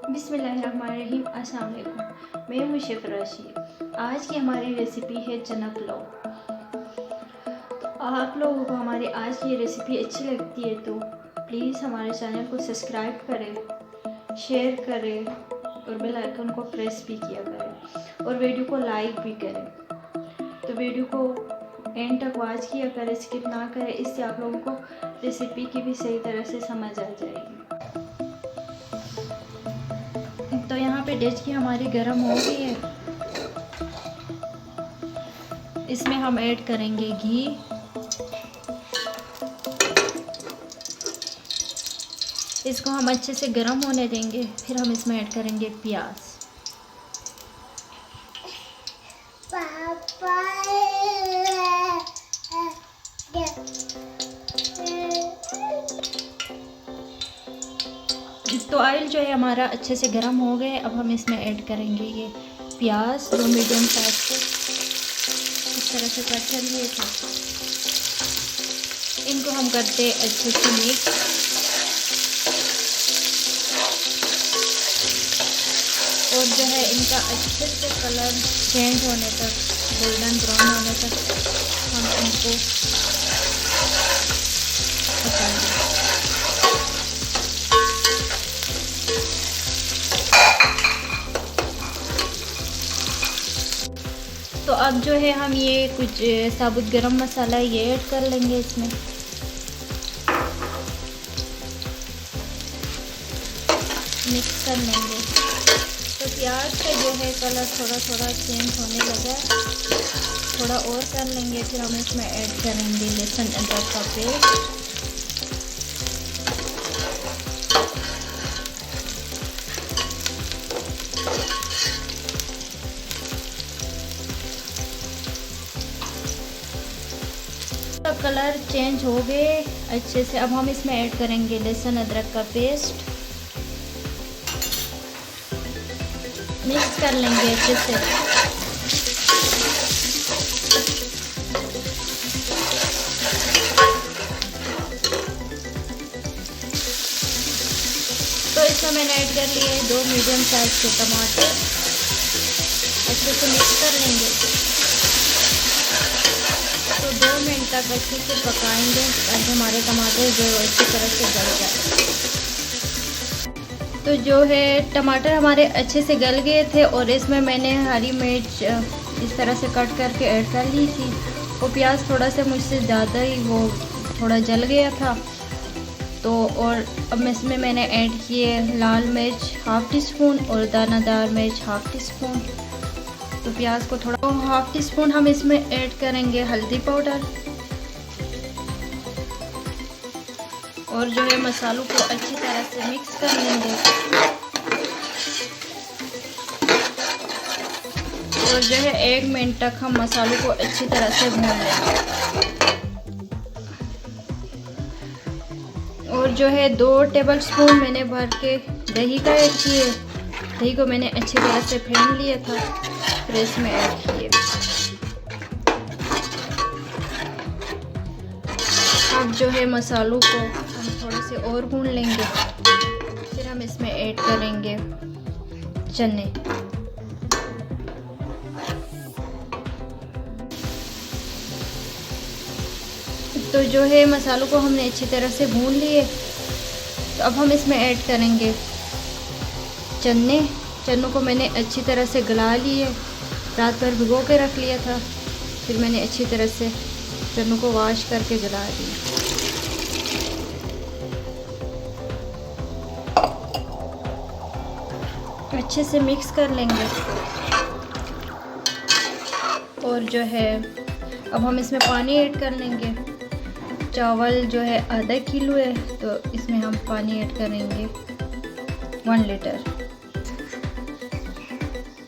बिस्मिल्लाहिर्रहमानिर्रहीम। अस्सलाम वालेकुम। मैं हूँ शेफ़ राशिद। आज की हमारी रेसिपी है चना पुलाव। तो आप लोगों को हमारी आज की रेसिपी अच्छी लगती है तो प्लीज़ हमारे चैनल को सब्सक्राइब करें, शेयर करें और बेल आइकन को प्रेस भी किया करें और वीडियो को लाइक भी करें। तो वीडियो को एंड तक वॉच किया करें, स्किप ना करें, इससे आप लोगों को रेसिपी की भी सही तरह से समझ आ जाएगी। तो यहाँ पे डेचकी हमारी गर्म हो गई है। इसमें हम ऐड करेंगे घी, इसको हम अच्छे से गर्म होने देंगे। फिर हम इसमें ऐड करेंगे प्याज। तो ऑयल जो है हमारा अच्छे से गर्म हो गए। अब हम इसमें ऐड करेंगे ये प्याज, जो मीडियम साइज के इस तरह से कट कर लिए थे। इनको हम करते अच्छे से मिक्स। और जो है इनका अच्छे से कलर चेंज होने तक, गोल्डन ब्राउन होने तक हम इनको पकाएंगे। तो अब जो है हम ये कुछ साबुत गरम मसाला ये ऐड कर लेंगे इसमें। मिक्स कर लेंगे। तो प्याज का जो है कलर थोड़ा थोड़ा चेंज होने लगा, थोड़ा और कर लेंगे। फिर हम इसमें ऐड करेंगे लहसुन अदरक का पेस्ट। कलर चेंज हो गए अच्छे से। अब हम इसमें ऐड करेंगे लहसुन अदरक का पेस्ट। मिक्स कर लेंगे अच्छे से। तो इसमें मैंने ऐड कर लिए 2 मीडियम साइज के टमाटर। अच्छे से मिक्स कर लेंगे। तो 2 मिनट तक अच्छे से पकाएंगे ताकि हमारे टमाटर जो है अच्छी तरह से गल जाए। तो जो है टमाटर हमारे अच्छे से गल गए थे और इसमें मैंने हरी मिर्च इस तरह से कट करके ऐड कर ली थी। वो प्याज थोड़ा सा मुझसे ज़्यादा ही वो थोड़ा जल गया था। तो और अब इसमें मैंने ऐड किए लाल मिर्च ½ टीस्पून और दानादार मिर्च ½ टीस्पून। तो प्याज को थोड़ा ½ टीस्पून हम इसमें ऐड करेंगे हल्दी पाउडर। और जो है मसालों को अच्छी तरह से मिक्स कर लेंगे। और जो है 1 मिनट तक हम मसालों को अच्छी तरह से भून लेंगे। और जो है 2 टेबलस्पून मैंने भर के दही का ऐड किए। दही को मैंने अच्छी तरह से फेंट लिया था, फिर इसमें ऐड किए। अब जो है मसालों को हम थोड़े से और भून लेंगे। फिर हम इसमें ऐड करेंगे चने। तो जो है मसालों को हमने अच्छी तरह से भून लिए। तो अब हम इसमें ऐड करेंगे चने। चनों को मैंने अच्छी तरह से गला लिए, रात भर भिगो के रख लिया था। फिर मैंने अच्छी तरह से चनों को वॉश करके गला दिया। अच्छे से मिक्स कर लेंगे। और जो है अब हम इसमें पानी ऐड कर लेंगे। चावल जो है ½ किलो है, तो इसमें हम पानी ऐड करेंगे 1 लीटर।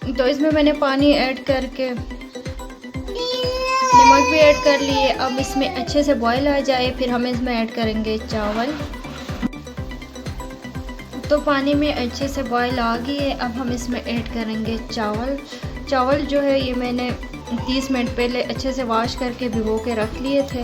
तो इसमें मैंने पानी ऐड करके नमक भी ऐड कर लिए। अब इसमें अच्छे से बॉईल आ जाए फिर हम इसमें ऐड करेंगे चावल। तो पानी में अच्छे से बॉईल आ गई है। अब हम इसमें ऐड करेंगे चावल। चावल जो है ये मैंने 30 मिनट पहले अच्छे से वॉश करके भिगो के रख लिए थे।